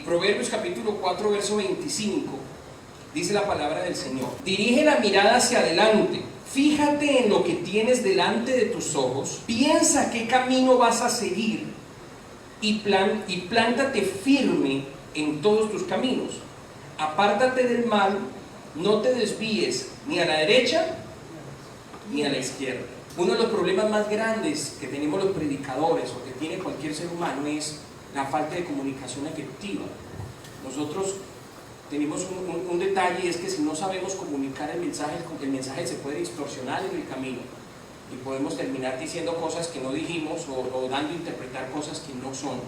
Proverbios capítulo 4, verso 25, dice la palabra del Señor: dirige la mirada hacia adelante, fíjate en lo que tienes delante de tus ojos, piensa qué camino vas a seguir y plántate firme en todos tus caminos. Apártate del mal, no te desvíes ni a la derecha ni a la izquierda. Uno de los problemas más grandes que tenemos los predicadores o que tiene cualquier ser humano es la falta de comunicación efectiva. Nosotros tenemos un detalle, y es que si no sabemos comunicar el mensaje se puede distorsionar en el camino y podemos terminar diciendo cosas que no dijimos o dando a interpretar cosas que no son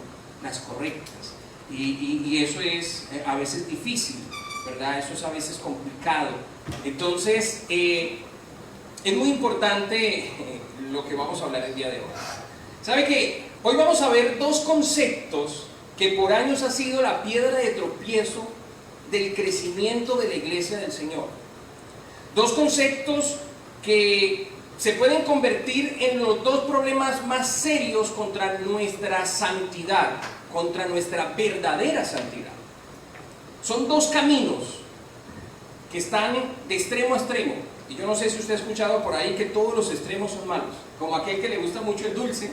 las correctas. Y eso es a veces difícil, ¿verdad? Eso es a veces complicado. Entonces, es muy importante lo que vamos a hablar el día de hoy. ¿Sabe qué? Hoy vamos a ver dos conceptos que por años ha sido la piedra de tropiezo del crecimiento de la iglesia del Señor. Dos conceptos que se pueden convertir en los dos problemas más serios contra nuestra santidad, contra nuestra verdadera santidad. Son dos caminos que están de extremo a extremo. Y yo no sé si usted ha escuchado por ahí que todos los extremos son malos. Como aquel que le gusta mucho el dulce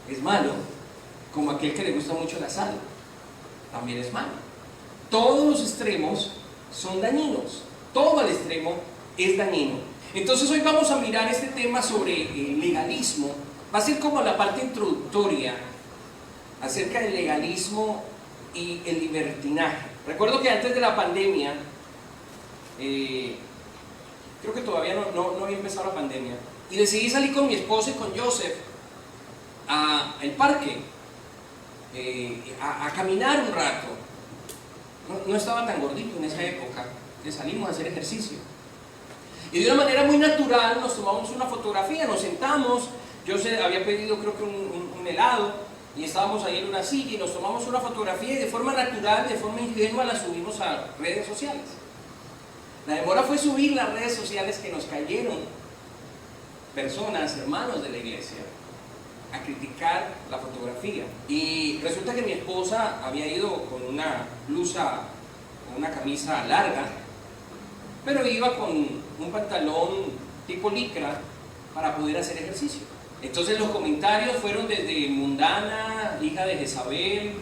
es malo, como aquel que le gusta mucho la sal también es malo. Todos los extremos son dañinos, todo el extremo es dañino. Entonces hoy vamos a mirar este tema sobre el legalismo. Va a ser como la parte introductoria acerca del legalismo y el libertinaje. Recuerdo que antes de la pandemia, creo que todavía no había empezado la pandemia, y decidí salir con mi esposo y con Joseph al parque, a caminar un rato. No estaba tan gordito en esa época, que salimos a hacer ejercicio. Y de una manera muy natural nos tomamos una fotografía, nos sentamos. Joseph había pedido creo que un helado, y estábamos ahí en una silla y nos tomamos una fotografía, y de forma natural, de forma ingenua, la subimos a redes sociales. La demora fue subir las redes sociales que nos cayeron personas, hermanos de la iglesia, a criticar la fotografía. Y resulta que mi esposa había ido con una blusa, con una camisa larga, pero iba con un pantalón tipo licra para poder hacer ejercicio. Entonces los comentarios fueron desde mundana, hija de Jezabel,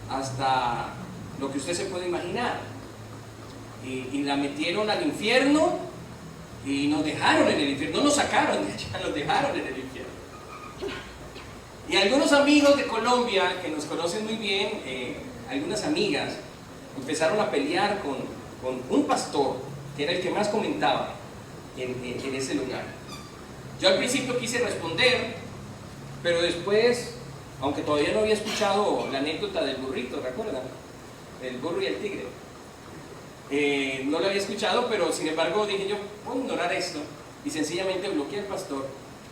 hasta lo que usted se puede imaginar. Y la metieron al infierno y nos dejaron en el infierno. No nos sacaron de allá, nos dejaron en el infierno. Y algunos amigos de Colombia que nos conocen muy bien, algunas amigas, empezaron a pelear con un pastor que era el que más comentaba en ese lugar. Yo al principio quise responder, pero después, aunque todavía no había escuchado la anécdota del burrito, ¿recuerdan? El burro y el tigre. No lo había escuchado, pero sin embargo dije yo, voy a ignorar esto, y sencillamente bloqueé al pastor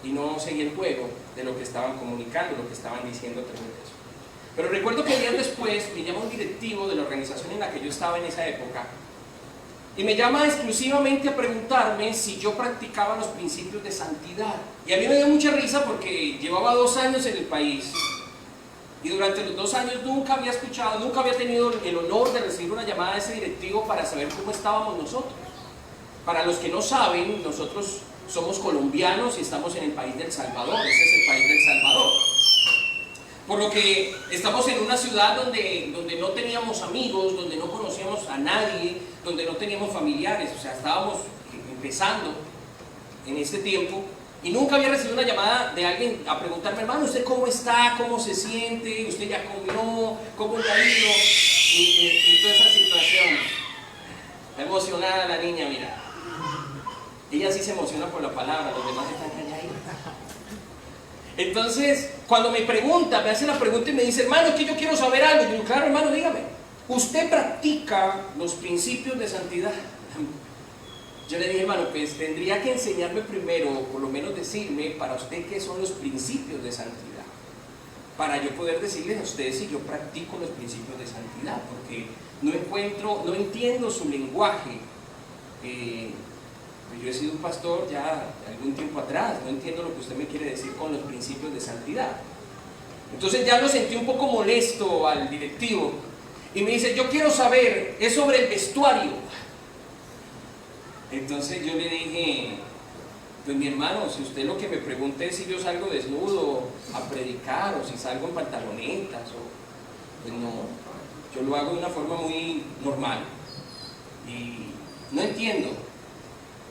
y no seguí el juego de lo que estaban comunicando, lo que estaban diciendo a través de eso. Pero recuerdo que días después me llama un directivo de la organización en la que yo estaba en esa época, y me llama exclusivamente a preguntarme si yo practicaba los principios de santidad. Y a mí me dio mucha risa porque llevaba 2 años en el país, y durante los 2 años nunca había escuchado, nunca había tenido el honor de recibir una llamada de ese directivo para saber cómo estábamos nosotros. Para los que no saben, nosotros somos colombianos y estamos en el país del Salvador. Ese es el país del Salvador. Por lo que estamos en una ciudad donde no teníamos amigos, donde no conocíamos a nadie, donde no teníamos familiares. O sea, estábamos empezando en este tiempo. Y nunca había recibido una llamada de alguien a preguntarme, hermano, ¿usted cómo está? ¿Cómo se siente? ¿Usted ya comió? ¿Cómo le ha ido? Y toda esa situación. Está emocionada la niña, mira. Ella sí se emociona por la palabra, los demás están calladitos. Entonces, cuando me pregunta, me hace la pregunta y me dice, hermano, es que yo quiero saber algo. Yo digo, claro, hermano, dígame. ¿Usted practica los principios de santidad? Yo le dije, hermano, pues tendría que enseñarme primero, o por lo menos decirme para usted qué son los principios de santidad, para yo poder decirles a ustedes si yo practico los principios de santidad, porque no entiendo su lenguaje. Yo he sido un pastor ya algún tiempo atrás, no entiendo lo que usted me quiere decir con los principios de santidad. Entonces ya lo sentí un poco molesto al directivo y me dice, yo quiero saber, es sobre el vestuario. Entonces yo le dije, pues mi hermano, si usted lo que me pregunta es si yo salgo desnudo a predicar o si salgo en pantalonetas, pues no, yo lo hago de una forma muy normal y no entiendo.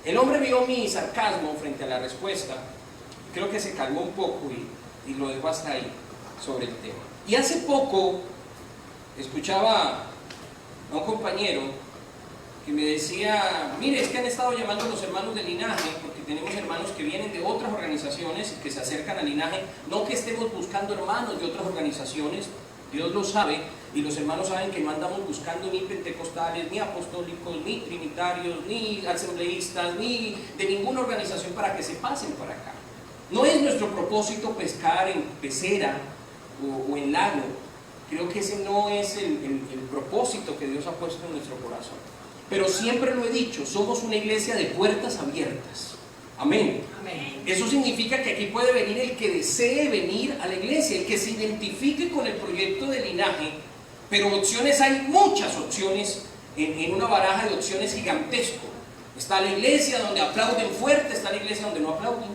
El hombre vio mi sarcasmo frente a la respuesta, creo que se calmó un poco y lo dejó hasta ahí sobre el tema. Y hace poco escuchaba a un compañero que me decía, mire, es que han estado llamando a los hermanos de Linaje, porque tenemos hermanos que vienen de otras organizaciones y que se acercan a Linaje, no que estemos buscando hermanos de otras organizaciones, Dios lo sabe, y los hermanos saben que no andamos buscando ni pentecostales, ni apostólicos, ni trinitarios, ni asambleístas, ni de ninguna organización para que se pasen para acá. No es nuestro propósito pescar en pecera o en lago. Creo que ese no es el propósito que Dios ha puesto en nuestro corazón. Pero siempre lo he dicho, somos una iglesia de puertas abiertas. Amén. Amén. Eso significa que aquí puede venir el que desee venir a la iglesia, el que se identifique con el proyecto de Linaje, pero opciones hay muchas opciones en una baraja de opciones gigantesco. Está la iglesia donde aplauden fuerte, está la iglesia donde no aplauden.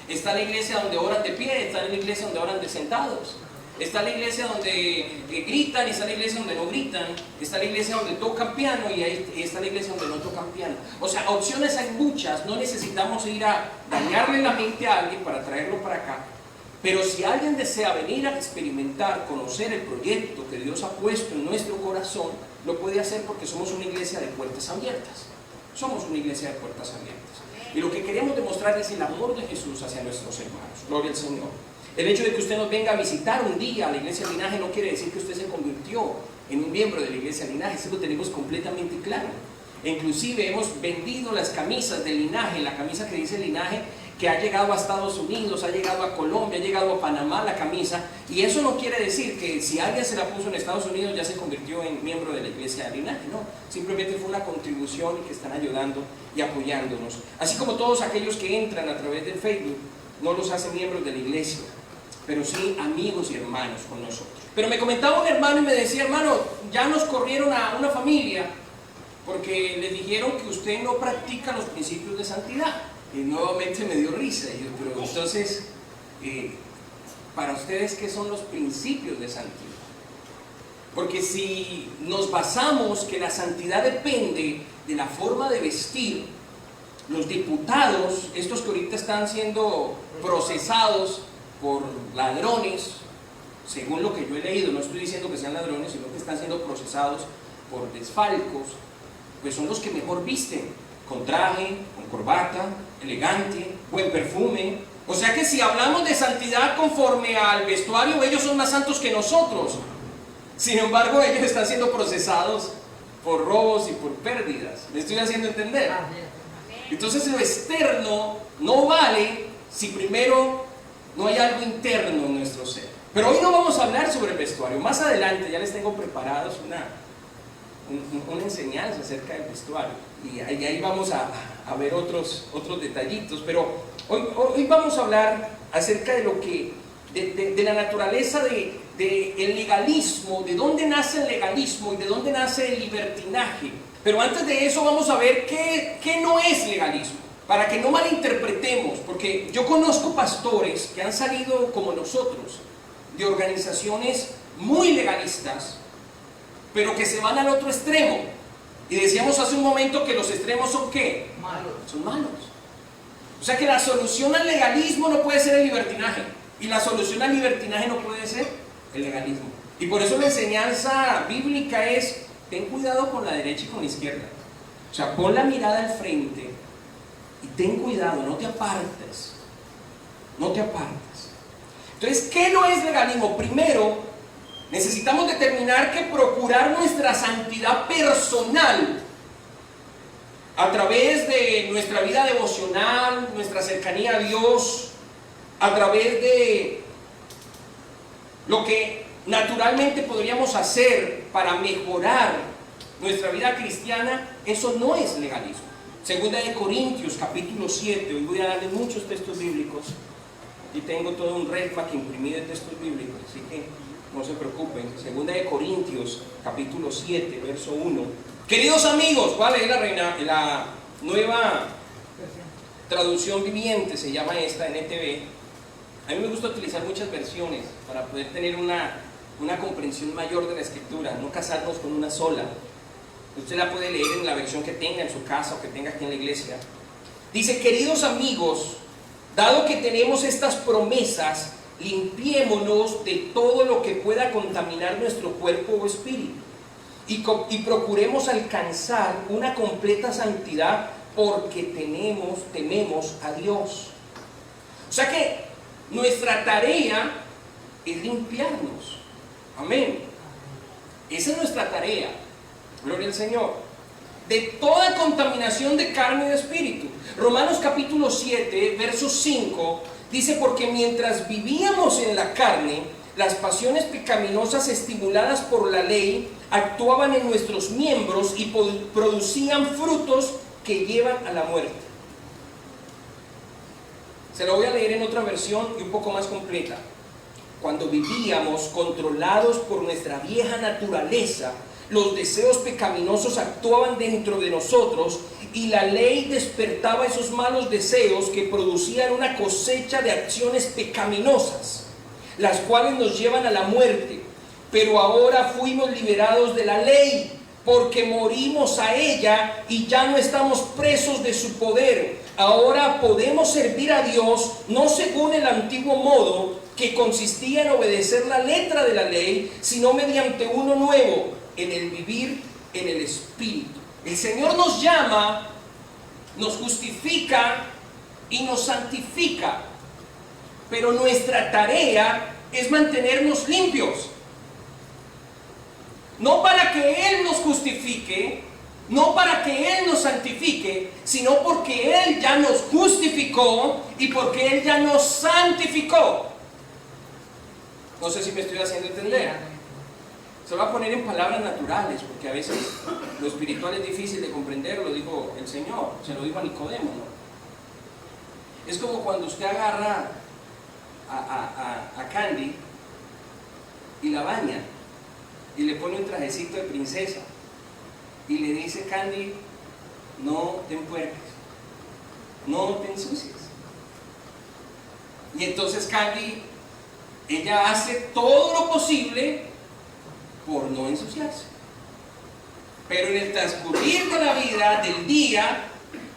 Está la iglesia donde oran de pie, está la iglesia donde oran de sentados. Está la iglesia donde gritan y está la iglesia donde no gritan. Está la iglesia donde tocan piano y está la iglesia donde no tocan piano. O sea, opciones hay muchas. No necesitamos ir a dañarle la mente a alguien para traerlo para acá. Pero si alguien desea venir a experimentar, conocer el proyecto que Dios ha puesto en nuestro corazón, lo puede hacer porque somos una iglesia de puertas abiertas. Somos una iglesia de puertas abiertas. Y lo que queremos demostrar es el amor de Jesús hacia nuestros hermanos. Gloria al Señor. El hecho de que usted nos venga a visitar un día a la iglesia de Linaje no quiere decir que usted se convirtió en un miembro de la iglesia de Linaje. Eso lo tenemos completamente claro. E inclusive hemos vendido las camisas de Linaje, la camisa que dice Linaje, que ha llegado a Estados Unidos, ha llegado a Colombia, ha llegado a Panamá la camisa. Y eso no quiere decir que si alguien se la puso en Estados Unidos ya se convirtió en miembro de la iglesia de Linaje. No, simplemente fue una contribución y que están ayudando y apoyándonos. Así como todos aquellos que entran a través del Facebook no los hacen miembros de la iglesia, pero sí amigos y hermanos con nosotros. Pero me comentaba un hermano y me decía, hermano, ya nos corrieron a una familia porque les dijeron que usted no practica los principios de santidad. Y nuevamente me dio risa. Y yo, pero entonces, para ustedes, ¿qué son los principios de santidad? Porque si nos basamos que la santidad depende de la forma de vestir, los diputados, estos que ahorita están siendo procesados por ladrones, según lo que yo he leído, no estoy diciendo que sean ladrones, sino que están siendo procesados por desfalcos, pues son los que mejor visten, con traje, con corbata, elegante, buen perfume. O sea que si hablamos de santidad conforme al vestuario, ellos son más santos que nosotros. Sin embargo, ellos están siendo procesados por robos y por pérdidas. ¿Me estoy haciendo entender? Entonces lo externo no vale si primero no hay algo interno en nuestro ser. Pero hoy no vamos a hablar sobre el vestuario. Más adelante ya les tengo preparados una enseñanza acerca del vestuario. Y ahí vamos a ver otros detallitos. Pero hoy vamos a hablar acerca de lo que, de la naturaleza del legalismo, de dónde nace el legalismo y de dónde nace el libertinaje. Pero antes de eso vamos a ver qué no es legalismo, para que no malinterpretemos, porque yo conozco pastores que han salido como nosotros, de organizaciones muy legalistas, pero que se van al otro extremo. Y decíamos hace un momento que los extremos son ¿qué? Malos. Son malos. O sea que la solución al legalismo no puede ser el libertinaje, y la solución al libertinaje no puede ser el legalismo. Y por eso la enseñanza bíblica es: ten cuidado con la derecha y con la izquierda. O sea, pon la mirada al frente y ten cuidado, no te apartes. No te apartes. Entonces, ¿qué no es legalismo? Primero, necesitamos determinar que procurar nuestra santidad personal a través de nuestra vida devocional, nuestra cercanía a Dios, a través de lo que naturalmente podríamos hacer para mejorar nuestra vida cristiana, eso no es legalismo. Segunda de Corintios capítulo 7, hoy voy a darle muchos textos bíblicos. Y tengo todo un redpack imprimido de textos bíblicos, así que no se preocupen. Segunda de Corintios, capítulo 7, verso 1. Queridos amigos, ¿cuál es la nueva traducción viviente? Se llama esta, NTV. A mí me gusta utilizar muchas versiones para poder tener una comprensión mayor de la escritura, no casarnos con una sola. Usted la puede leer en la versión que tenga en su casa o que tenga aquí en la iglesia. Dice: queridos amigos, dado que tenemos estas promesas, limpiémonos de todo lo que pueda contaminar nuestro cuerpo o espíritu y procuremos alcanzar una completa santidad, porque tememos a Dios. O sea que nuestra tarea es limpiarnos. Amén. Esa es nuestra tarea. Gloria al Señor. De toda contaminación de carne y de espíritu. Romanos capítulo 7, verso 5 dice: porque mientras vivíamos en la carne, las pasiones pecaminosas estimuladas por la ley actuaban en nuestros miembros y producían frutos que llevan a la muerte. Se lo voy a leer en otra versión y un poco más completa. Cuando vivíamos controlados por nuestra vieja naturaleza, los deseos pecaminosos actuaban dentro de nosotros y la ley despertaba esos malos deseos que producían una cosecha de acciones pecaminosas, las cuales nos llevan a la muerte. Pero ahora fuimos liberados de la ley, porque morimos a ella y ya no estamos presos de su poder. Ahora podemos servir a Dios no según el antiguo modo, que consistía en obedecer la letra de la ley, sino mediante uno nuevo, en el vivir en el Espíritu. El Señor nos llama, nos justifica y nos santifica, pero nuestra tarea es mantenernos limpios. No para que Él nos justifique, no para que Él nos santifique, sino porque Él ya nos justificó y porque Él ya nos santificó. No sé si me estoy haciendo entender. Se lo voy a poner en palabras naturales, porque a veces lo espiritual es difícil de comprender. Lo dijo el Señor, se lo dijo a Nicodemo, ¿no? Es como cuando usted agarra a Candy y la baña y le pone un trajecito de princesa y le dice: Candy, no te empuerques, no te ensucies. Y entonces Candy, ella hace todo lo posible por no ensuciarse. Pero en el transcurrir de la vida, del día,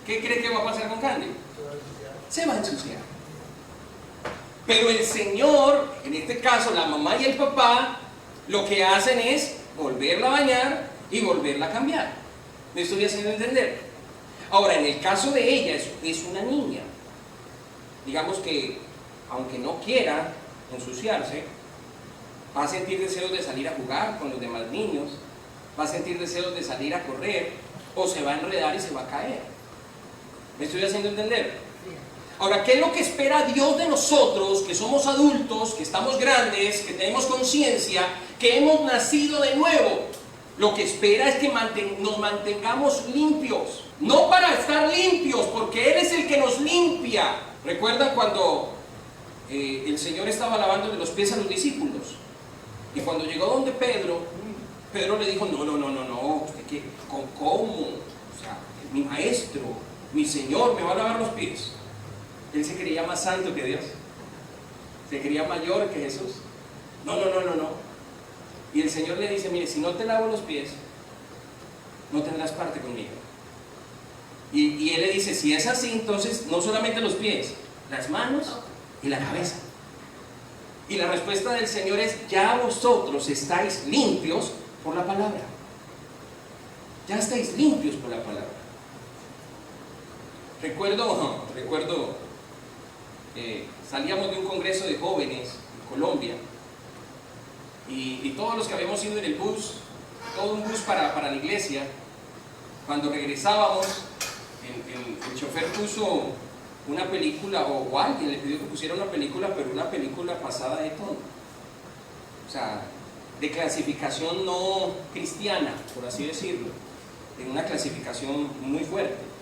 ¿qué cree que va a pasar con Candy? Se va a ensuciar. Pero el Señor, en este caso la mamá y el papá, lo que hacen es volverla a bañar y volverla a cambiar. ¿Me estoy haciendo entender? Ahora, en el caso de ella, es una niña. Digamos que, aunque no quiera ensuciarse, va a sentir deseos de salir a jugar con los demás niños, va a sentir deseos de salir a correr, o se va a enredar y se va a caer. ¿Me estoy haciendo entender? Ahora, ¿qué es lo que espera Dios de nosotros, que somos adultos, que estamos grandes, que tenemos conciencia, que hemos nacido de nuevo? Lo que espera es que nos mantengamos limpios. No para estar limpios, porque Él es el que nos limpia. ¿Recuerdan cuando el Señor estaba lavándole los pies a los discípulos? Y cuando llegó donde Pedro le dijo: no, ¿usted qué? ¿Cómo? O sea, mi maestro, mi Señor me va a lavar los pies. Él se creía más santo que Dios, se creía mayor que Jesús. No. Y el Señor le dice: mire, si no te lavo los pies, no tendrás parte conmigo. Y Él le dice: si es así, entonces no solamente los pies, las manos y la cabeza. Y la respuesta del Señor es: ya vosotros estáis limpios por la palabra. Ya estáis limpios por la palabra. Recuerdo salíamos de un congreso de jóvenes en Colombia y todos los que habíamos ido en el bus, todo un bus para la iglesia, cuando regresábamos, el chofer puso una película, o alguien le pidió que pusiera una película, pero una película pasada de tono, o sea, de clasificación no cristiana, por así decirlo, en una clasificación muy fuerte.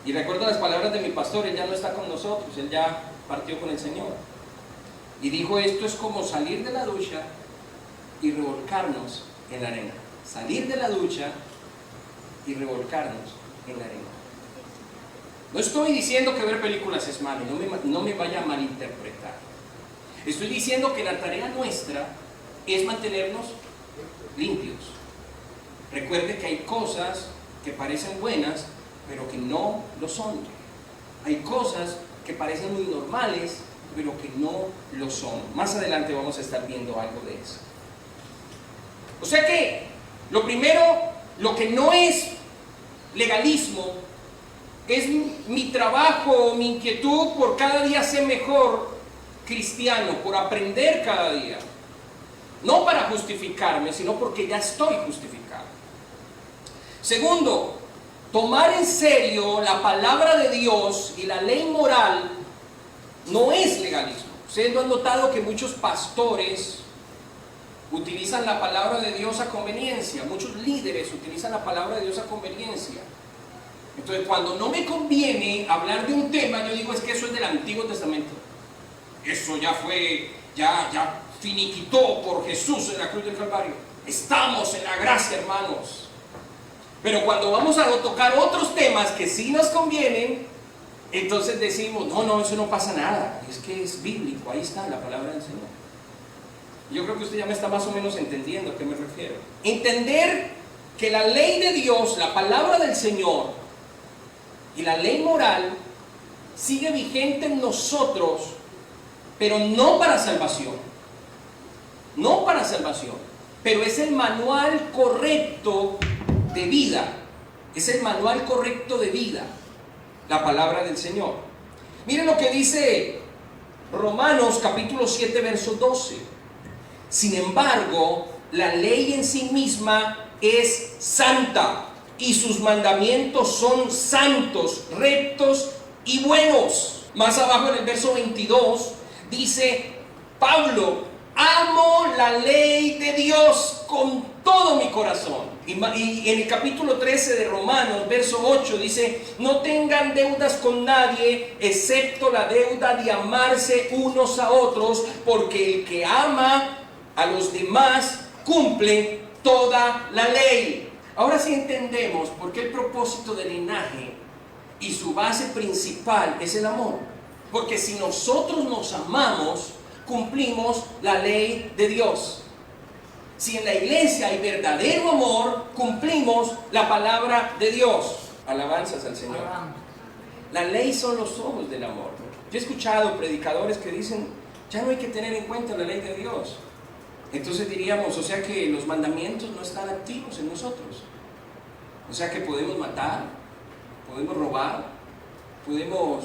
Y recuerdo las palabras de mi pastor: él ya no está con nosotros, él ya partió con el Señor. Y dijo, esto es como salir de la ducha y revolcarnos en la arena. Salir de la ducha y revolcarnos en la arena. No estoy diciendo que ver películas es malo, no me vaya a malinterpretar. Estoy diciendo que la tarea nuestra es mantenernos limpios. Recuerde que hay cosas que parecen buenas, pero que no lo son. Hay cosas que parecen muy normales, pero que no lo son. Más adelante vamos a estar viendo algo de eso. O sea que, lo primero, lo que no es legalismo, es mi trabajo, mi inquietud por cada día ser mejor cristiano, por aprender cada día. No para justificarme, sino porque ya estoy justificado. Segundo, tomar en serio la palabra de Dios y la ley moral no es legalismo. Ustedes no han notado que muchos pastores utilizan la palabra de Dios a conveniencia. Muchos líderes utilizan la palabra de Dios a conveniencia. Entonces, cuando no me conviene hablar de un tema, yo digo, es que eso es del Antiguo Testamento. Eso ya fue, ya finiquitó por Jesús en la cruz del Calvario. Estamos en la gracia, hermanos. Pero cuando vamos a tocar otros temas que sí nos convienen, entonces decimos, no, eso no pasa nada. Es que es bíblico, ahí está la palabra del Señor. Yo creo que usted ya me está más o menos entendiendo a qué me refiero. Entender que la ley de Dios, la palabra del Señor y la ley moral sigue vigente en nosotros, pero no para salvación. No para salvación, pero es el manual correcto de vida. Es el manual correcto de vida, la palabra del Señor. Miren lo que dice Romanos capítulo 7, verso 12. Sin embargo, la ley en sí misma es santa y sus mandamientos son santos, rectos y buenos. Más abajo en el verso 22 dice Pablo, amo la ley de Dios con todo mi corazón. Y en el capítulo 13 de Romanos, verso 8 dice, no tengan deudas con nadie excepto la deuda de amarse unos a otros, porque el que ama a los demás cumple toda la ley. Ahora sí entendemos por qué el propósito del linaje y su base principal es el amor. Porque si nosotros nos amamos, cumplimos la ley de Dios. Si en la iglesia hay verdadero amor, cumplimos la palabra de Dios. Alabanzas al Señor. La ley son los ojos del amor. Yo he escuchado predicadores que dicen, ya no hay que tener en cuenta la ley de Dios. Entonces diríamos, o sea que los mandamientos no están activos en nosotros. O sea que podemos matar, podemos robar, podemos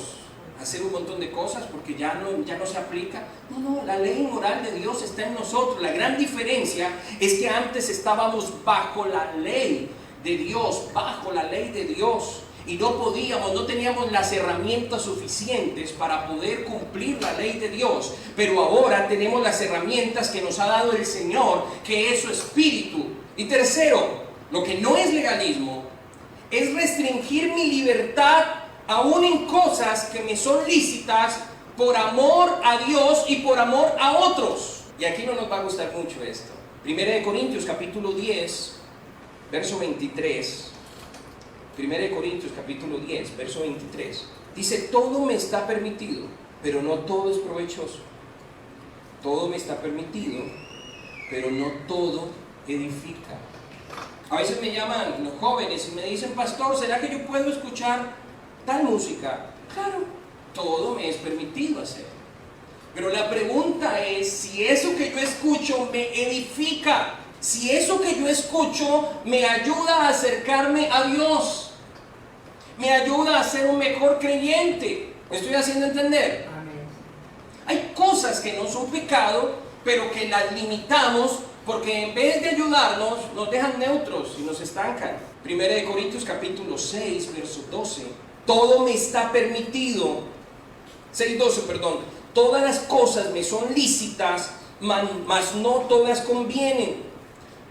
hacer un montón de cosas porque ya no se aplica. No, la ley moral de Dios está en nosotros. La gran diferencia es que antes estábamos bajo la ley de Dios, bajo la ley de Dios, y no teníamos las herramientas suficientes para poder cumplir la ley de Dios. Pero ahora tenemos las herramientas que nos ha dado el Señor, que es su Espíritu. Y tercero, lo que no es legalismo es restringir mi libertad aún en cosas que me son lícitas por amor a Dios y por amor a otros. Y aquí no nos va a gustar mucho esto. 1 Corintios capítulo 10, verso 23. 1 Corintios capítulo 10, verso 23. Dice, todo me está permitido, pero no todo es provechoso. Todo me está permitido, pero no todo edifica. A veces me llaman los jóvenes y me dicen, pastor, ¿será que yo puedo escuchar tal música? Claro, todo me es permitido hacer. Pero la pregunta es si eso que yo escucho me edifica, si eso que yo escucho me ayuda a acercarme a Dios, me ayuda a ser un mejor creyente. ¿Me estoy haciendo entender? Amén. Hay cosas que no son pecado, pero que las limitamos porque en vez de ayudarnos, nos dejan neutros y nos estancan. 1 Corintios capítulo 6, verso 12. Todo me está permitido. 6:12, perdón. Todas las cosas me son lícitas, mas no todas convienen.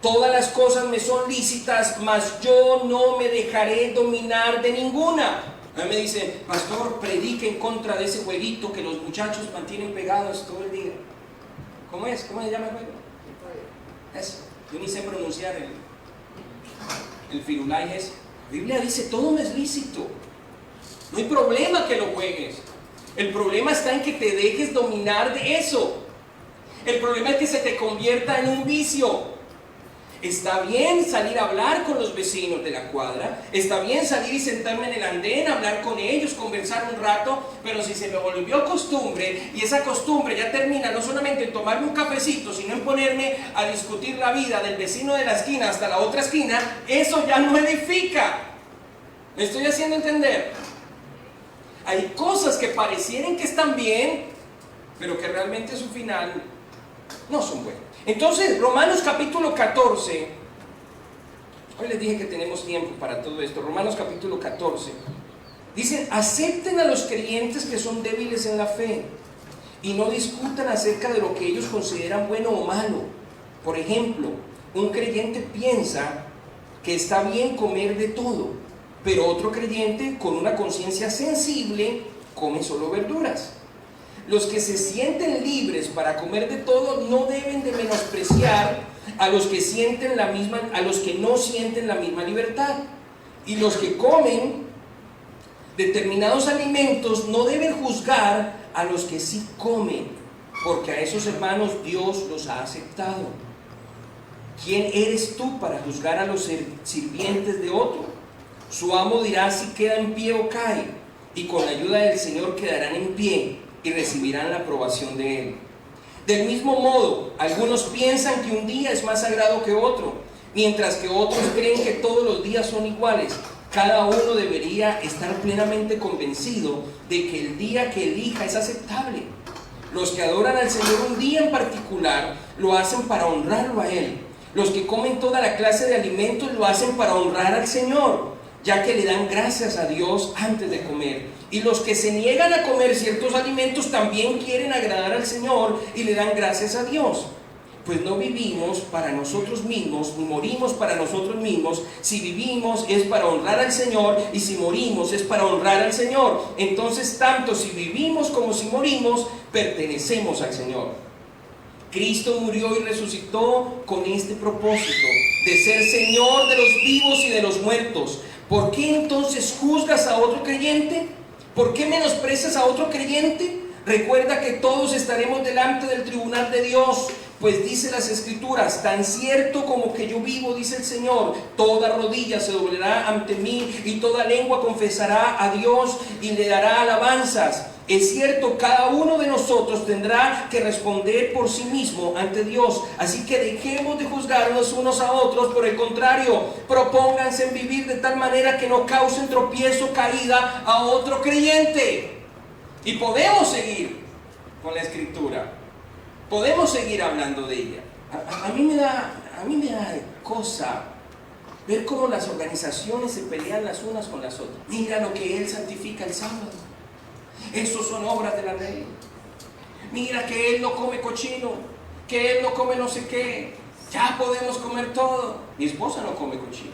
Todas las cosas me son lícitas, mas yo no me dejaré dominar de ninguna. A mí me dice, pastor, predique en contra de ese jueguito que los muchachos mantienen pegados todo el día. ¿Cómo es? ¿Cómo se llama el juego? Eso. Yo ni sé pronunciar el firulais ese. La Biblia dice, todo no es lícito. No hay problema que lo juegues. El problema está en que te dejes dominar de eso. El problema es que se te convierta en un vicio. Está bien salir a hablar con los vecinos de la cuadra, está bien salir y sentarme en el andén, hablar con ellos, conversar un rato, pero si se me volvió costumbre y esa costumbre ya termina no solamente en tomarme un cafecito, sino en ponerme a discutir la vida del vecino de la esquina hasta la otra esquina, eso ya no edifica. ¿Me estoy haciendo entender? Hay cosas que parecieran que están bien, pero que realmente su final no son buenas. Entonces, Romanos capítulo 14, hoy les dije que tenemos tiempo para todo esto. Romanos capítulo 14, dicen, acepten a los creyentes que son débiles en la fe y no discutan acerca de lo que ellos consideran bueno o malo. Por ejemplo, un creyente piensa que está bien comer de todo, pero otro creyente con una conciencia sensible come solo verduras. Los que se sienten libres para comer de todo no deben de menospreciar a los que no sienten la misma libertad. Y los que comen determinados alimentos no deben juzgar a los que sí comen, porque a esos hermanos Dios los ha aceptado. ¿Quién eres tú para juzgar a los sirvientes de otro? Su amo dirá si queda en pie o cae, y con la ayuda del Señor quedarán en pie y recibirán la aprobación de Él. Del mismo modo, algunos piensan que un día es más sagrado que otro, mientras que otros creen que todos los días son iguales. Cada uno debería estar plenamente convencido de que el día que elija es aceptable. Los que adoran al Señor un día en particular lo hacen para honrarlo a Él. Los que comen toda la clase de alimentos lo hacen para honrar al Señor, ya que le dan gracias a Dios antes de comer. Y los que se niegan a comer ciertos alimentos también quieren agradar al Señor y le dan gracias a Dios. Pues no vivimos para nosotros mismos, ni morimos para nosotros mismos. Si vivimos es para honrar al Señor, y si morimos es para honrar al Señor. Entonces, tanto si vivimos como si morimos, pertenecemos al Señor. Cristo murió y resucitó con este propósito, de ser Señor de los vivos y de los muertos. ¿Por qué entonces juzgas a otro creyente? ¿Por qué menosprecias a otro creyente? Recuerda que todos estaremos delante del tribunal de Dios, pues dice las Escrituras, tan cierto como que yo vivo, dice el Señor, toda rodilla se doblará ante mí y toda lengua confesará a Dios y le dará alabanzas. Es cierto, cada uno de nosotros tendrá que responder por sí mismo ante Dios. Así que dejemos de juzgarnos unos a otros. Por el contrario, propónganse en vivir de tal manera que no causen tropiezo, caída a otro creyente. Y podemos seguir con la Escritura. Podemos seguir hablando de ella. A mí me da cosa ver cómo las organizaciones se pelean las unas con las otras. Mira lo que Él santifica el sábado. Esos son obras de la ley. Mira que Él no come cochino, que Él no come no sé qué. Ya podemos comer todo. Mi esposa no come cochino,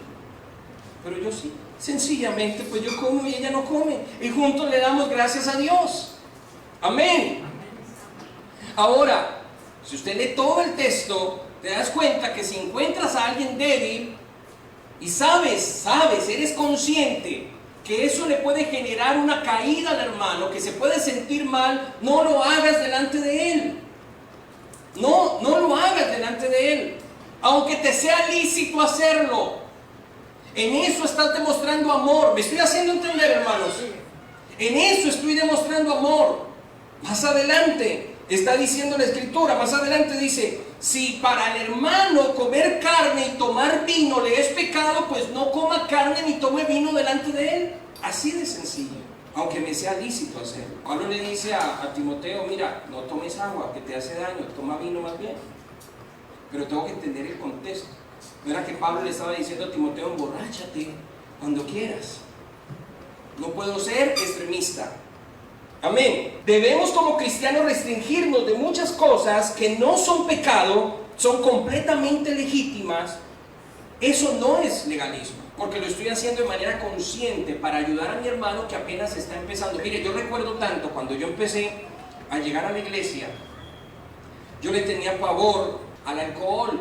pero yo sí. Sencillamente, pues yo como y ella no come. Y juntos le damos gracias a Dios. Amén. Ahora, si usted lee todo el texto, te das cuenta que si encuentras a alguien débil y sabes, eres consciente que eso le puede generar una caída al hermano, que se puede sentir mal, no lo hagas delante de él. No lo hagas delante de él, aunque te sea lícito hacerlo. En eso estás demostrando amor. ¿Me estoy haciendo entender, hermanos? En eso estoy demostrando amor. Más adelante está diciendo la Escritura, más adelante dice, si para el hermano comer carne y tomar vino le es pecado, pues no coma carne ni tome vino delante de él. Así de sencillo, aunque me sea lícito hacerlo. Pablo le dice a Timoteo, mira, no tomes agua que te hace daño, toma vino más bien. Pero tengo que entender el contexto. No era que Pablo le estaba diciendo a Timoteo, emborráchate cuando quieras. No puedo ser extremista. Amén. Debemos como cristianos restringirnos de muchas cosas que no son pecado, son completamente legítimas, Eso no es legalismo, porque lo estoy haciendo de manera consciente para ayudar a mi hermano que apenas está empezando. Mire, yo recuerdo tanto cuando yo empecé a llegar a la iglesia, yo le tenía pavor al alcohol,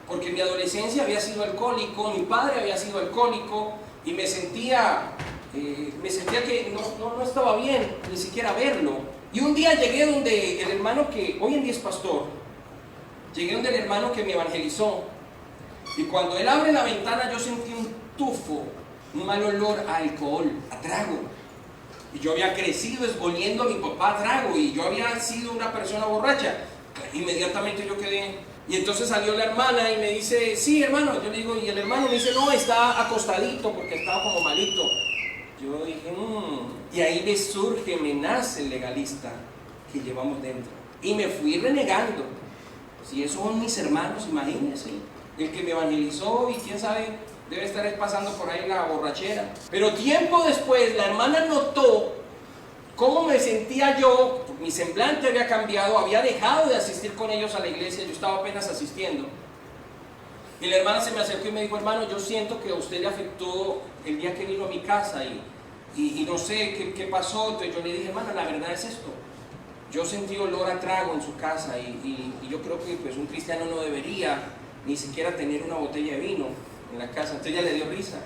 porque en mi adolescencia había sido alcohólico, mi padre había sido alcohólico, y me sentía que no estaba bien, ni siquiera verlo. Y un día llegué donde el hermano que hoy en día es pastor, llegué donde el hermano que me evangelizó, y cuando él abre la ventana yo sentí un tufo, un mal olor a alcohol, a trago. Y yo había crecido oliendo a mi papá a trago, y yo había sido una persona borracha. Inmediatamente yo quedé. Y entonces salió la hermana y me dice, sí hermano, yo le digo, y el hermano me dice, no, está acostadito porque estaba como malito. Yo dije, y ahí me nace el legalista que llevamos dentro. Y me fui renegando. Si esos son mis hermanos, imagínense. El que me evangelizó y quién sabe, debe estar pasando por ahí la borrachera. Pero tiempo después la hermana notó cómo me sentía yo, mi semblante había cambiado, había dejado de asistir con ellos a la iglesia, yo estaba apenas asistiendo. Y la hermana se me acercó y me dijo, hermano, yo siento que a usted le afectó el día que vino a mi casa y no sé qué pasó. Entonces yo le dije, hermana, la verdad es esto. Yo sentí olor a trago en su casa y yo creo que pues, un cristiano no debería ni siquiera tener una botella de vino en la casa. Entonces ella le dio risa.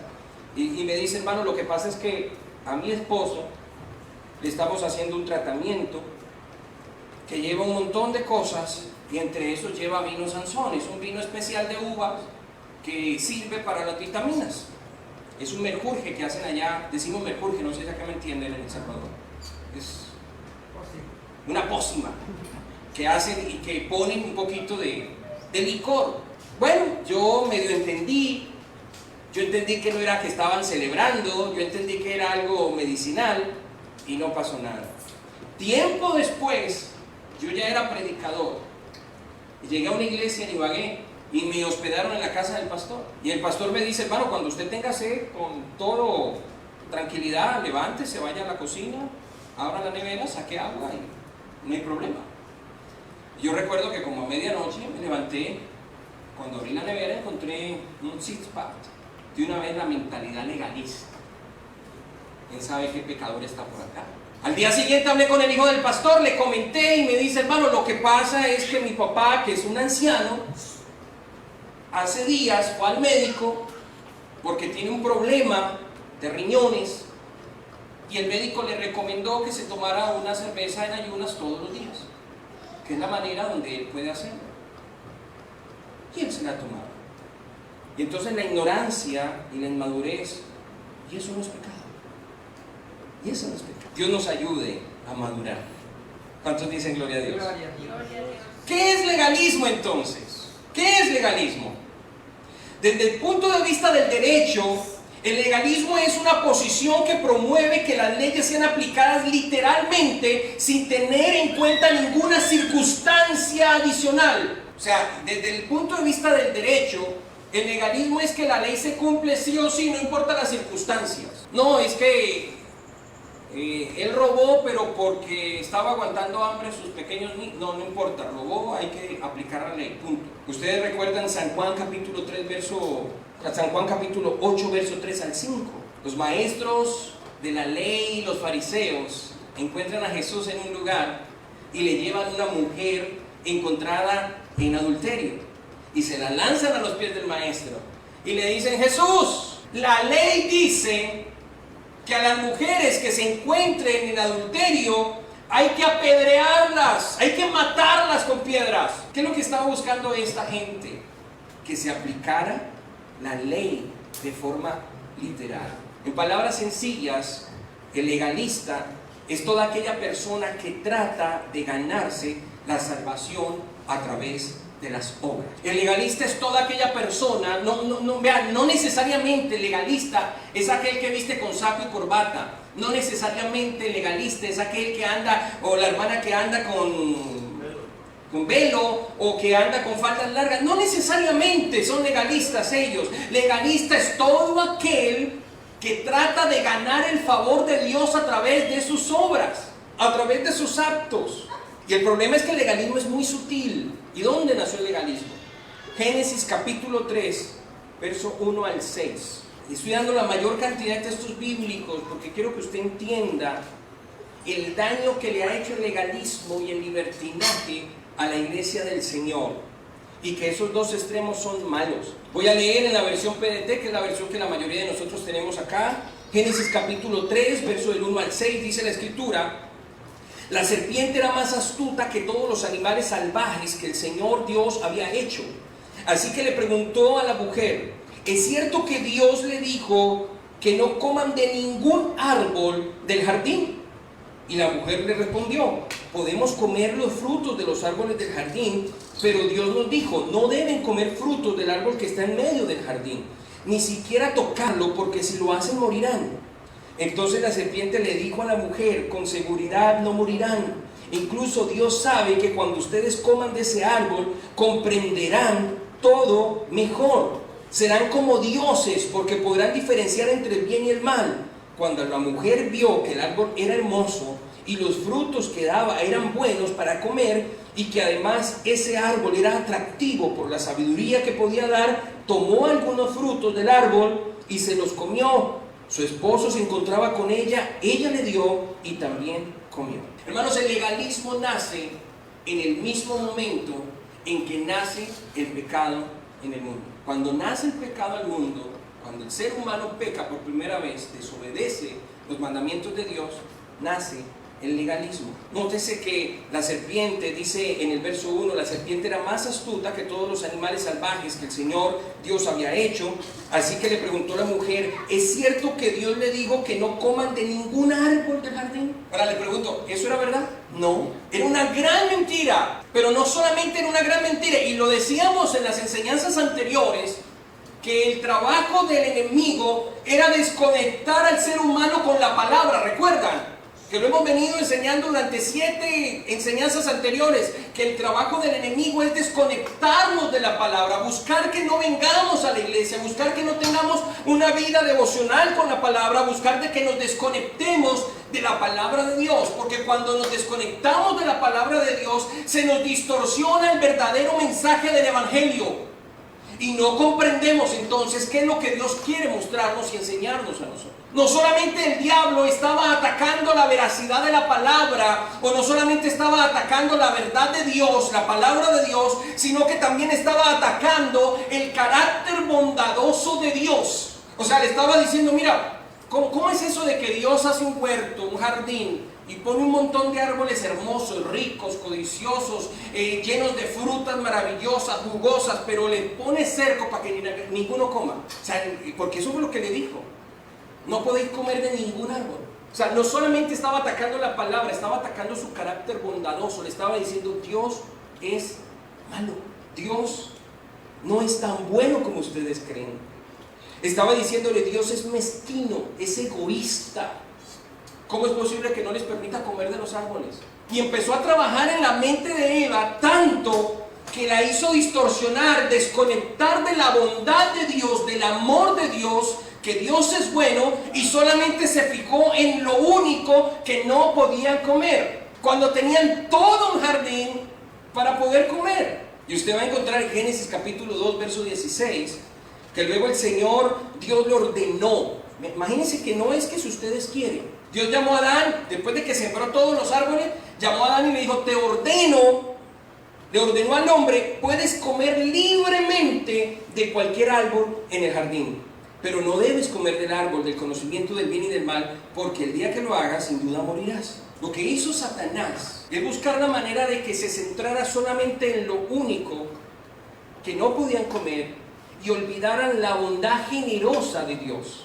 Y me dice, hermano, lo que pasa es que a mi esposo le estamos haciendo un tratamiento que lleva un montón de cosas y entre esos lleva vino Sansón. Es un vino especial de uvas que sirve para las vitaminas. Es un merjurje que hacen allá, decimos merjurje, no sé si acá me entienden en El Salvador. Es una pócima que hacen y que ponen un poquito de licor. Bueno, yo medio entendí. Yo entendí que no era que estaban celebrando, yo entendí que era algo medicinal y no pasó nada. Tiempo después, yo ya era predicador. Llegué a una iglesia en Ibagué y me hospedaron en la casa del pastor. Y el pastor me dice, hermano, cuando usted tenga sed, con todo tranquilidad, levántese, vaya a la cocina, abra la nevera, saque agua y no hay problema. Yo recuerdo que como a medianoche me levanté, cuando abrí la nevera encontré un six-pack. De una vez la mentalidad legalista. ¿Quién sabe qué pecador está por acá? Al día siguiente hablé con el hijo del pastor, le comenté y me dice, hermano, lo que pasa es que mi papá, que es un anciano, hace días fue al médico porque tiene un problema de riñones y el médico le recomendó que se tomara una cerveza en ayunas todos los días, que es la manera donde él puede hacerlo. Y él se la ha tomado. Y entonces la ignorancia y la inmadurez, y eso no es pecado. Y eso no es pecado. Dios nos ayude a madurar. ¿Cuántos dicen gloria a Dios? Gloria a Dios. ¿Qué es legalismo entonces? ¿Qué es legalismo? Desde el punto de vista del derecho, el legalismo es una posición que promueve que las leyes sean aplicadas literalmente sin tener en cuenta ninguna circunstancia adicional. O sea, desde el punto de vista del derecho, el legalismo es que la ley se cumple sí o sí, no importa las circunstancias. No, es que él robó, pero porque estaba aguantando hambre sus pequeños niños. No importa, robó, hay que aplicar la ley, punto. Ustedes recuerdan San Juan capítulo 8, verso 3 al 5. Los maestros de la ley, los fariseos, encuentran a Jesús en un lugar y le llevan una mujer encontrada en adulterio. Y se la lanzan a los pies del maestro y le dicen, Jesús, la ley dice que a las mujeres que se encuentren en adulterio hay que apedrearlas, hay que matarlas con piedras. ¿Qué es lo que estaba buscando esta gente? Que se aplicara la ley de forma literal. En palabras sencillas, el legalista es toda aquella persona que trata de ganarse la salvación a través de las obras. El legalista es toda aquella persona, vean, no necesariamente el legalista es aquel que viste con saco y corbata, no necesariamente el legalista es aquel que anda, o la hermana que anda con velo, o que anda con faldas largas, no necesariamente son legalistas ellos. Legalista es todo aquel que trata de ganar el favor de Dios a través de sus obras, a través de sus actos. Y el problema es que el legalismo es muy sutil. ¿Y dónde nació el legalismo? Génesis capítulo 3, verso 1 al 6. Estoy dando la mayor cantidad de textos bíblicos porque quiero que usted entienda el daño que le ha hecho el legalismo y el libertinaje a la iglesia del Señor, y que esos dos extremos son malos. Voy a leer en la versión PDT, que es la versión que la mayoría de nosotros tenemos acá. Génesis capítulo 3, verso del 1 al 6, dice la escritura: la serpiente era más astuta que todos los animales salvajes que el Señor Dios había hecho. Así que le preguntó a la mujer: ¿es cierto que Dios le dijo que no coman de ningún árbol del jardín? Y la mujer le respondió: podemos comer los frutos de los árboles del jardín, pero Dios nos dijo: no deben comer frutos del árbol que está en medio del jardín, ni siquiera tocarlo, porque si lo hacen morirán. Entonces la serpiente le dijo a la mujer: con seguridad no morirán. Incluso Dios sabe que cuando ustedes coman de ese árbol, comprenderán todo mejor. Serán como dioses, porque podrán diferenciar entre el bien y el mal. Cuando la mujer vio que el árbol era hermoso y los frutos que daba eran buenos para comer, y que además ese árbol era atractivo por la sabiduría que podía dar, tomó algunos frutos del árbol y se los comió. Su esposo se encontraba con ella, ella le dio y también comió. Hermanos, el legalismo nace en el mismo momento en que nace el pecado en el mundo. Cuando nace el pecado al mundo, cuando el ser humano peca por primera vez, desobedece los mandamientos de Dios, nace el legalismo. Nótese que la serpiente, dice en el verso 1, la serpiente era más astuta que todos los animales salvajes que el Señor Dios había hecho. Así que le preguntó a la mujer: ¿es cierto que Dios le dijo que no coman de ningún árbol del jardín? Ahora le pregunto, ¿eso era verdad? No, era una gran mentira. Pero no solamente era una gran mentira, y lo decíamos en las enseñanzas anteriores, que el trabajo del enemigo era desconectar al ser humano con la palabra. ¿Recuerdan? Que lo hemos venido enseñando durante 7 enseñanzas anteriores, que el trabajo del enemigo es desconectarnos de la palabra, buscar que no vengamos a la iglesia, buscar que no tengamos una vida devocional con la palabra, buscar de que nos desconectemos de la palabra de Dios, porque cuando nos desconectamos de la palabra de Dios, se nos distorsiona el verdadero mensaje del evangelio. Y no comprendemos entonces qué es lo que Dios quiere mostrarnos y enseñarnos a nosotros. No solamente el diablo estaba atacando la veracidad de la palabra, o no solamente estaba atacando la verdad de Dios, la palabra de Dios, sino que también estaba atacando el carácter bondadoso de Dios. O sea, le estaba diciendo: mira, ¿cómo es eso de que Dios hace un huerto, un jardín, y pone un montón de árboles hermosos, ricos, codiciosos, llenos de frutas maravillosas, jugosas, pero le pone cerco para que ninguno coma? O sea, porque eso fue lo que le dijo: no podéis comer de ningún árbol. O sea, no solamente estaba atacando la palabra, estaba atacando su carácter bondadoso. Le estaba diciendo: Dios es malo, Dios no es tan bueno como ustedes creen. Estaba diciéndole: Dios es mezquino, es egoísta. ¿Cómo es posible que no les permita comer de los árboles? Y empezó a trabajar en la mente de Eva tanto que la hizo distorsionar, desconectar de la bondad de Dios, del amor de Dios, que Dios es bueno, y solamente se fijó en lo único que no podían comer, cuando tenían todo un jardín para poder comer. Y usted va a encontrar en Génesis capítulo 2, verso 16, que luego el Señor Dios le ordenó. Imagínense que no es que si ustedes quieren. Dios llamó a Adán, después de que sembró todos los árboles, llamó a Adán y le dijo: te ordeno, le ordenó al hombre: puedes comer libremente de cualquier árbol en el jardín, pero no debes comer del árbol del conocimiento del bien y del mal, porque el día que lo hagas sin duda morirás. Lo que hizo Satanás es buscar la manera de que se centrara solamente en lo único que no podían comer y olvidaran la bondad generosa de Dios.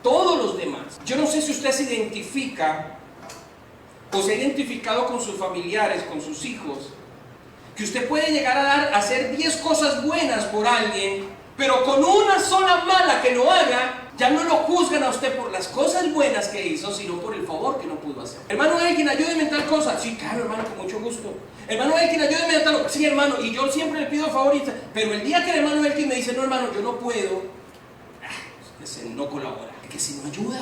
Todos los demás. Yo no sé si usted se identifica o se ha identificado con sus familiares, con sus hijos, que usted puede llegar a hacer 10 cosas buenas por alguien, pero con una sola mala que no haga, ya no lo juzgan a usted por las cosas buenas que hizo, sino por el favor que no pudo hacer. Hermano Elkin, ayúdeme en tal cosa. Sí, claro, hermano, con mucho gusto. Hermano Elkin, ayúdeme en tal cosa. Sí, hermano, y yo siempre le pido favor, pero el día que el hermano Elkin me dice: no, hermano, yo no puedo, ese no colabora, que si no ayuda.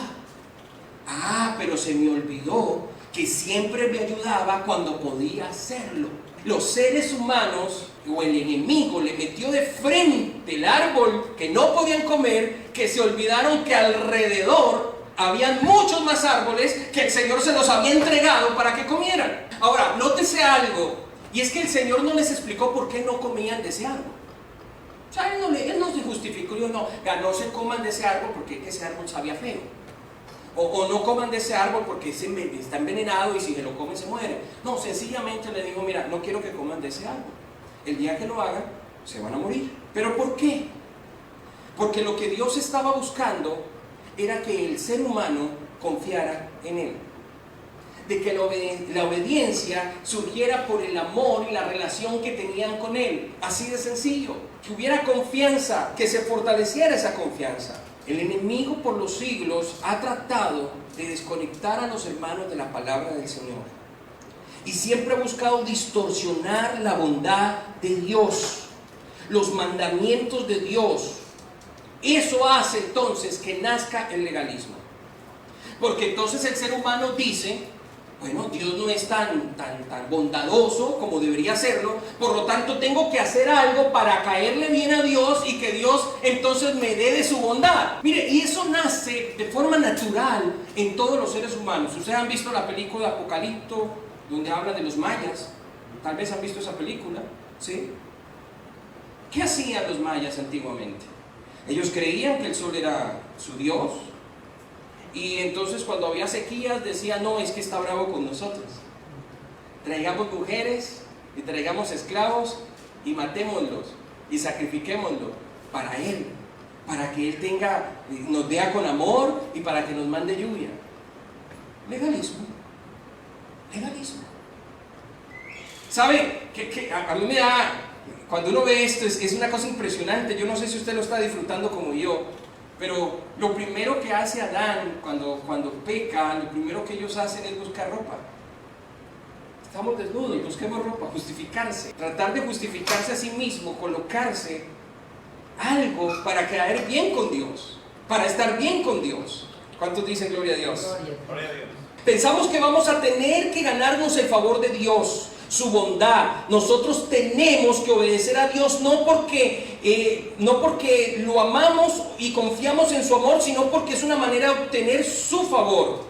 Pero se me olvidó que siempre me ayudaba cuando podía hacerlo. Los seres humanos o el enemigo le metió de frente el árbol que no podían comer, que se olvidaron que alrededor habían muchos más árboles que el Señor se los había entregado para que comieran. Ahora, nótese algo, y es que el Señor no les explicó por qué no comían de ese árbol. O sea, Él no se justificó, no se coman de ese árbol porque ese árbol sabía feo. O no coman de ese árbol porque está envenenado y si se lo comen se muere. No, sencillamente le dijo, mira, no quiero que coman de ese árbol. El día que lo hagan, se van a morir. ¿Pero por qué? Porque lo que Dios estaba buscando era que el ser humano confiara en Él. De que la obediencia surgiera por el amor y la relación que tenían con Él. Así de sencillo. Que hubiera confianza, que se fortaleciera esa confianza. El enemigo por los siglos ha tratado de desconectar a los hermanos de la palabra del Señor. Y siempre ha buscado distorsionar la bondad de Dios, los mandamientos de Dios. Eso hace entonces que nazca el legalismo. Porque entonces el ser humano dice, bueno, Dios no es tan bondadoso como debería serlo, por lo tanto tengo que hacer algo para caerle bien a Dios y que Dios entonces me dé de su bondad. Mire, y eso nace de forma natural en todos los seres humanos. Ustedes han visto la película Apocalipto, donde habla de los mayas. Tal vez han visto esa película, ¿sí? ¿Qué hacían los mayas antiguamente? Ellos creían que el sol era su Dios. Y entonces cuando había sequías decían, no, es que está bravo con nosotros. Traigamos mujeres y traigamos esclavos y matémoslos y sacrifiquémoslo para Él, para que Él nos vea con amor y para que nos mande lluvia. Legalismo. Legalismo. ¿Sabe? A mí me da, cuando uno ve esto, es una cosa impresionante. Yo no sé si usted lo está disfrutando como yo, pero lo primero que hace Adán cuando peca, lo primero que ellos hacen es buscar ropa. Estamos desnudos, busquemos ropa, justificarse, tratar de justificarse a sí mismo, colocarse algo para caer bien con Dios, para estar bien con Dios. ¿Cuántos dicen gloria a Dios? Gloria a Dios. Pensamos que vamos a tener que ganarnos el favor de Dios, su bondad. Nosotros tenemos que obedecer a Dios no porque lo amamos y confiamos en su amor, sino porque es una manera de obtener su favor.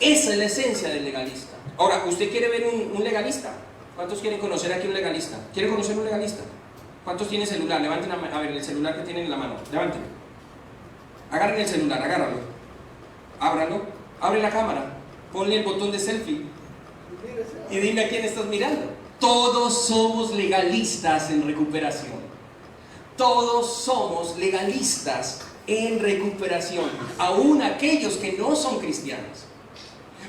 Esa es la esencia del legalista. Ahora, ¿usted quiere ver un legalista? ¿Cuántos quieren conocer aquí un legalista? ¿Quiere conocer un legalista? ¿Cuántos tienen celular? Levanten a ver el celular que tienen en la mano. Levanten. Agarren el celular, agárralo. Ábralo. Abre la cámara. Ponle el botón de selfie y dime a quién estás mirando. Todos somos legalistas en recuperación. Todos somos legalistas en recuperación, aún aquellos que no son cristianos.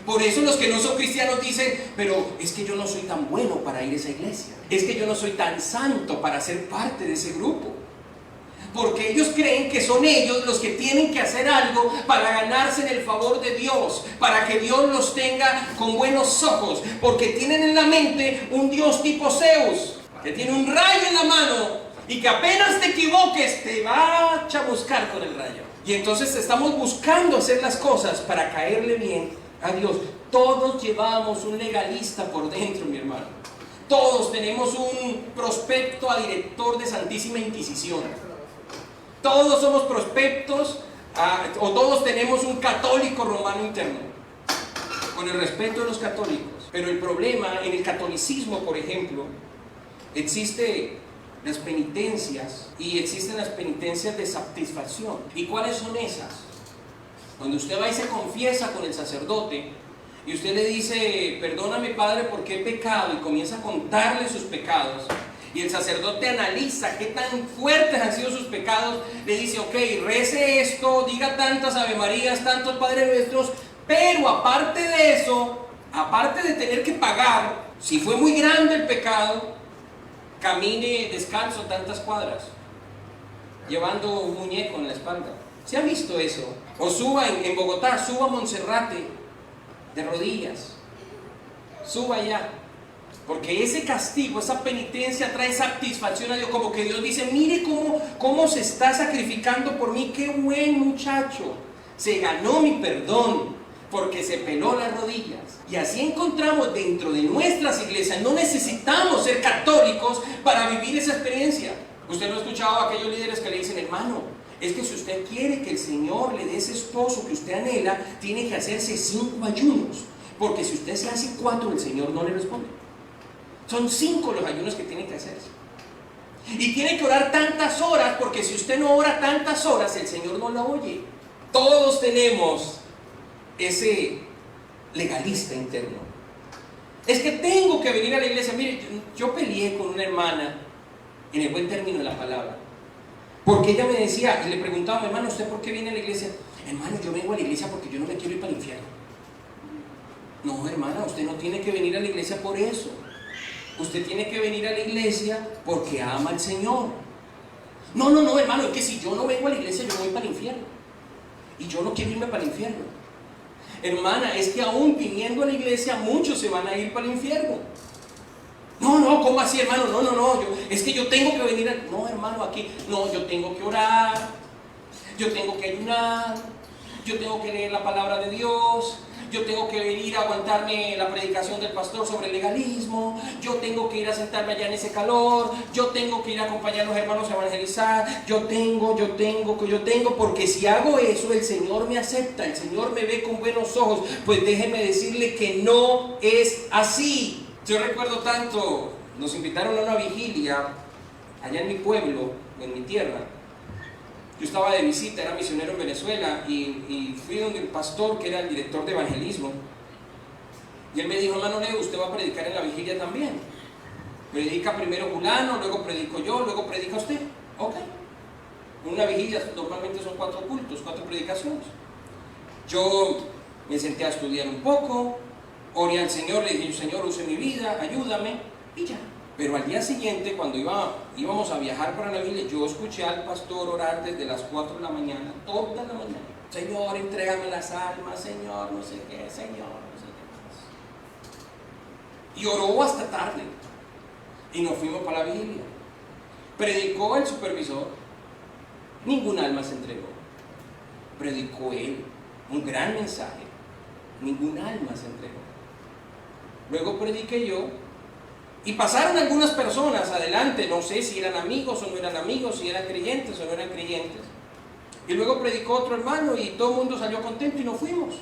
Por eso los que no son cristianos dicen, pero es que yo no soy tan bueno para ir a esa iglesia, es que yo no soy tan santo para ser parte de ese grupo. Porque ellos creen que son ellos los que tienen que hacer algo para ganarse en el favor de Dios, para que Dios los tenga con buenos ojos, porque tienen en la mente un Dios tipo Zeus, que tiene un rayo en la mano y que apenas te equivoques te va a chamuscar con el rayo. Y entonces estamos buscando hacer las cosas para caerle bien a Dios. Todos llevamos un legalista por dentro, mi hermano. Todos tenemos un prospecto a director de Santísima Inquisición. Todos somos prospectos o todos tenemos un católico romano interno, con el respeto de los católicos. Pero el problema en el catolicismo, por ejemplo, existen las penitencias y existen las penitencias de satisfacción. ¿Y cuáles son esas? Cuando usted va y se confiesa con el sacerdote y usted le dice, perdóname Padre porque he pecado, y comienza a contarle sus pecados, y el sacerdote analiza qué tan fuertes han sido sus pecados, le dice, ok, rece esto, diga tantas Ave Marías, tantos Padres Nuestros, pero aparte de eso, aparte de tener que pagar, si fue muy grande el pecado, camine descalzo tantas cuadras, llevando un muñeco en la espalda. ¿Se ha visto eso? O suba en Bogotá, suba a Monserrate de rodillas, suba allá. Porque ese castigo, esa penitencia trae satisfacción a Dios, como que Dios dice, mire cómo se está sacrificando por mí, qué buen muchacho, se ganó mi perdón, porque se peló las rodillas. Y así encontramos dentro de nuestras iglesias, no necesitamos ser católicos para vivir esa experiencia. Usted no ha escuchado a aquellos líderes que le dicen, hermano, es que si usted quiere que el Señor le dé ese esposo que usted anhela, tiene que hacerse 5 ayunos, porque si usted se hace 4, el Señor no le responde. Son 5 los ayunos que tiene que hacerse. Y tiene que orar tantas horas, porque si usted no ora tantas horas, el Señor no la oye. Todos tenemos ese legalista interno. Es que tengo que venir a la iglesia. Mire, yo peleé con una hermana, en el buen término de la palabra, porque ella me decía, y le preguntaba, hermano, ¿usted por qué viene a la iglesia? Hermano, yo vengo a la iglesia porque yo no me quiero ir para el infierno. No, hermana, usted no tiene que venir a la iglesia por eso. Usted tiene que venir a la iglesia porque ama al Señor. No, hermano, es que si yo no vengo a la iglesia, yo voy para el infierno. Y yo no quiero irme para el infierno. Hermana, es que aún viniendo a la iglesia, muchos se van a ir para el infierno. No, ¿cómo así, hermano? No, es que yo tengo que venir a... No, hermano, aquí, no, yo tengo que orar, yo tengo que ayunar, yo tengo que leer la palabra de Dios, yo tengo que venir a aguantarme la predicación del pastor sobre el legalismo, yo tengo que ir a sentarme allá en ese calor, yo tengo que ir a acompañar a los hermanos a evangelizar, yo tengo, porque si hago eso, el Señor me acepta, el Señor me ve con buenos ojos. Pues déjeme decirle que no es así. Yo recuerdo tanto, nos invitaron a una vigilia allá en mi pueblo, en mi tierra. Yo estaba de visita, era misionero en Venezuela, y fui donde el pastor, que era el director de evangelismo, y él me dijo, hermano Leo, usted va a predicar en la vigilia también. Predica primero fulano, luego predico yo, luego predica usted. Ok. En una vigilia normalmente son 4 cultos, 4 predicaciones. Yo me senté a estudiar un poco, oré al Señor, le dije, Señor, use mi vida, ayúdame, y ya. Pero al día siguiente, cuando íbamos a viajar para la vigilia, yo escuché al pastor orar desde las 4 de la mañana, toda la mañana. Señor, entrégame las almas, Señor, no sé qué, Señor, no sé qué más. Y oró hasta tarde. Y nos fuimos para la vigilia. Predicó el supervisor, ningún alma se entregó. Predicó él, un gran mensaje, ningún alma se entregó. Luego prediqué yo, y pasaron algunas personas adelante, no sé si eran amigos o no eran amigos, si eran creyentes o no eran creyentes. Y luego predicó otro hermano y todo el mundo salió contento y nos fuimos.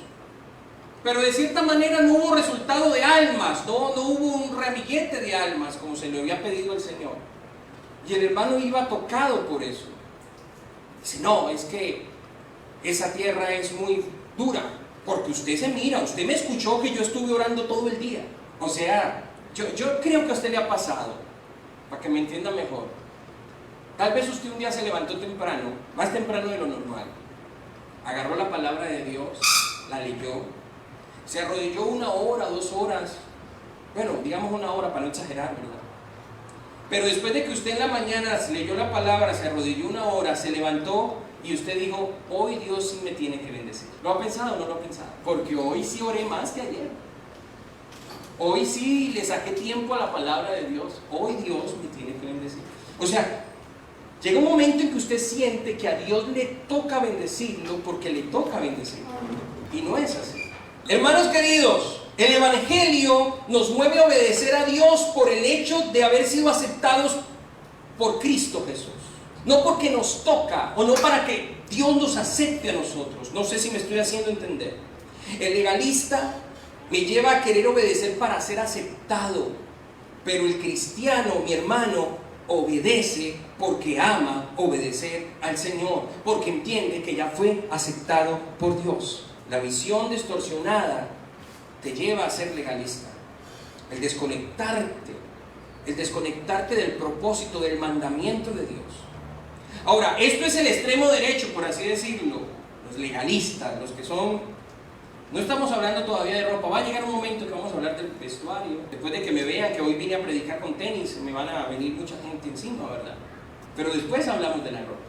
Pero de cierta manera no hubo resultado de almas, no hubo un ramillete de almas como se le había pedido al Señor. Y el hermano iba tocado por eso. Dice, no, es que esa tierra es muy dura, porque usted se mira, usted me escuchó que yo estuve orando todo el día. O sea, yo creo que a usted le ha pasado, para que me entienda mejor. Tal vez usted un día se levantó temprano, más temprano de lo normal, agarró la palabra de Dios, la leyó, se arrodilló 1 hora, 2 horas, bueno, digamos 1 hora para no exagerar, ¿verdad? Pero después de que usted en la mañana leyó la palabra, se arrodilló 1 hora, se levantó y usted dijo, hoy Dios sí me tiene que bendecir. ¿Lo ha pensado o no lo ha pensado? Porque hoy sí oré más que ayer. Hoy sí le saqué tiempo a la palabra de Dios. Hoy Dios me tiene que bendecir. O sea, llega un momento en que usted siente que a Dios le toca bendecirlo porque le toca bendecirlo. Y no es así. Hermanos queridos, el Evangelio nos mueve a obedecer a Dios por el hecho de haber sido aceptados por Cristo Jesús. No porque nos toca o no para que Dios nos acepte a nosotros. No sé si me estoy haciendo entender. El legalista me lleva a querer obedecer para ser aceptado. Pero el cristiano, mi hermano, obedece porque ama obedecer al Señor, porque entiende que ya fue aceptado por Dios. La visión distorsionada te lleva a ser legalista. El desconectarte del propósito, del mandamiento de Dios. Ahora, esto es el extremo derecho, por así decirlo. Los legalistas, los que son... No estamos hablando todavía de ropa. Va a llegar un momento que vamos a hablar del vestuario. Después de que me vean que hoy vine a predicar con tenis, me van a venir mucha gente encima, ¿verdad? Pero después hablamos de la ropa.